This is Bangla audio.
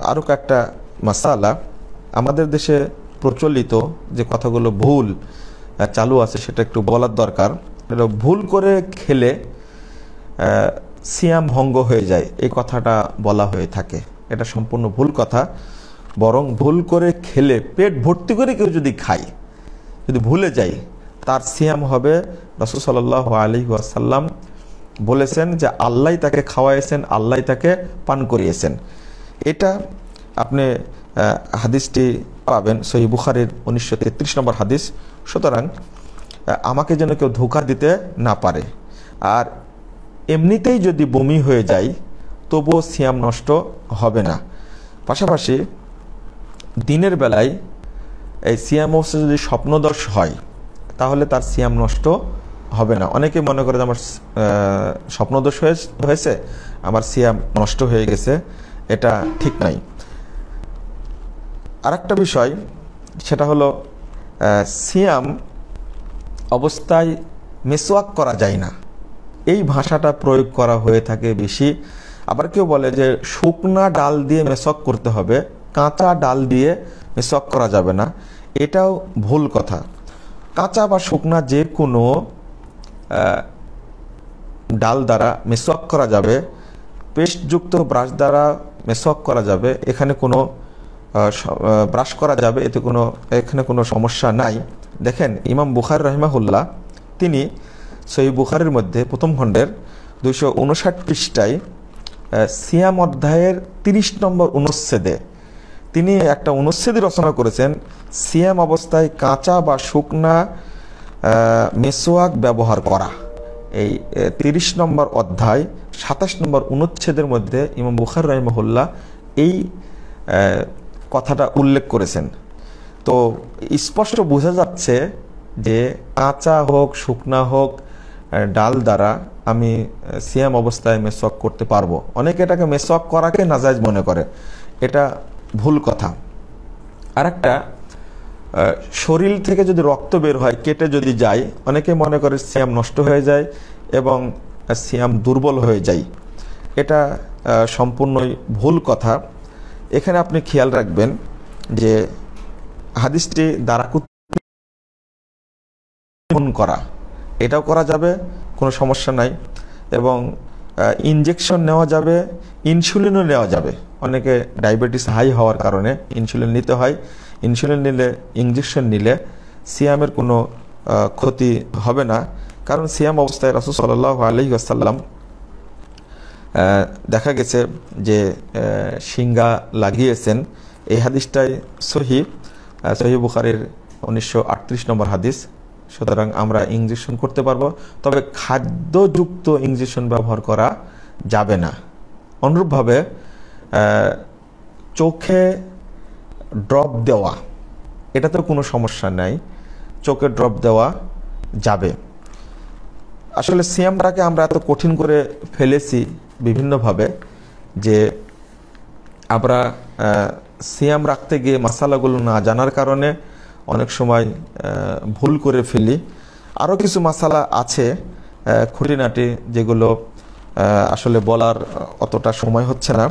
আরও একটা মাসালা আমাদের দেশে প্রচলিত যে কথাগুলো ভুল চালু আছে সেটা একটু বলার দরকার। ভুল করে খেলে সিয়াম ভঙ্গ হয়ে যায়, এই কথাটা বলা হয়ে থাকে। এটা সম্পূর্ণ ভুল কথা। বরং ভুল করে খেলে পেট ভর্তি করে কেউ যদি খায়, যদি ভুলে যায়, তার সিয়াম হবে। রাসূল সাল্লাল্লাহু আলাইহি ওয়াসাল্লাম বলেছেন যে আল্লাহ তাকে খাওয়াইছেন, আল্লাহ তাকে পান করিয়েছেন। এটা আপনি হাদিসটি পাবেন সহিহ বুখারীর 1933 নম্বর হাদিস। সুতরাং আমাকে যেন কেউ ধোঁকা দিতে না পারে। আর এমনিতেই যদি বমি হয়ে যায় তবুও সিয়াম নষ্ট হবে না। পাশাপাশি দিনের বেলায় এই সিয়াম অবস্থা যদি স্বপ্নদোষ হয় তাহলে তার সিয়াম নষ্ট হবে না। অনেকে মনে করে যে আমার স্বপ্নদোষ হয়েছে, আমার সিয়াম নষ্ট হয়ে গেছে। এটা ঠিক নাই। আরেকটা বিষয়, সেটা হলো সিয়াম অবস্থায় মেসওয়াক করা যায় না, এই ভাষাটা প্রয়োগ করা হয়ে থাকে বেশি। আবার কেউ বলে যে শুকনা ডাল দিয়ে মেসওয়াক করতে হবে, কাঁচা ডাল দিয়ে মেসওয়াক করা যাবে না। এটাও ভুল কথা। কাঁচা বা শুকনা যে কোনো ডাল দ্বারা মেসওয়াক করা যাবে, পেস্টযুক্ত ব্রাশ দ্বারা মেসওয়াক করা যাবে। এখানে কোনো ব্রাশ করা যাবে, এখানে কোনো সমস্যা নাই। দেখেন ইমাম বুখারী রাহিমাহুল্লাহ তিনি সহিহ বুখারীর মধ্যে প্রথম খণ্ডের 259 পৃষ্ঠায় সিয়াম অধ্যায়ের 30 নম্বর অনুচ্ছেদে তিনি একটা অনুচ্ছেদই রচনা করেছেন, সিয়াম অবস্থায় কাঁচা বা শুকনা মেসওয়াক ব্যবহার করা। এই 30 নম্বর অধ্যায় 27 নম্বর অনুচ্ছেদের মধ্যে ইমাম বুখারী রাহিমাহুল্লাহ এই কথাটা উল্লেখ করেছেন। তো স্পষ্ট বোঝা যাচ্ছে যে কাঁচা হোক শুকনা হোক ডাল দ্বারা আমি সিয়াম অবস্থায় মেসওয়াক করতে পারবো। অনেকে এটাকে মেসওয়াক করাকে নাজায়েজ মনে করে, এটা ভুল কথা। আরেকটা, শরীর থেকে যদি রক্ত বের হয়, কেটে যদি যায়, অনেকে মনে করে সিয়াম নষ্ট হয়ে যায় এবং সিয়াম দুর্বল হয়ে যায়। এটা সম্পূর্ণই ভুল কথা। এখানে আপনি খেয়াল রাখবেন যে হাদিসটি দ্বারা করা, এটাও করা যাবে, কোনো সমস্যা নাই। এবং ইনজেকশন নেওয়া যাবে, ইনসুলিনও নেওয়া যাবে। অনেকে ডায়াবেটিস হাই হওয়ার কারণে ইনসুলিন নিতে হয়। ইনসুলিন নিলে, ইনজেকশন নিলে সিয়ামের কোনো ক্ষতি হবে না। কারণ সিয়াম অবস্থায় রাসূল সাল্লাল্লাহু আলাইহি ওয়াসাল্লাম দেখা গেছে যে শিঙ্গা লাগিয়েছেন। এই হাদিসটাই সহিহ বুখারীর 1938 নম্বর হাদিস। সুতরাং আমরা ইনজেকশন করতে পারবো, তবে খাদ্যযুক্ত ইনজেকশন ব্যবহার করা যাবে না। অনুরূপভাবে চোখে ড্রপ দেওয়া, এটাতেও কোনো সমস্যা নাই, চোখে ড্রপ দেওয়া যাবে। আসলে সিয়ামটাকে আমরা এত কঠিন করে ফেলেছি বিভিন্নভাবে যে আমরা সিয়াম রাখতে গিয়ে মাসালাগুলো না জানার কারণে অনেক সময় ভুল করে ফেলি। আরও কিছু মাসালা আছে খুঁটিনাটি, যেগুলো আসলে বলার অতটা সময় হচ্ছে না।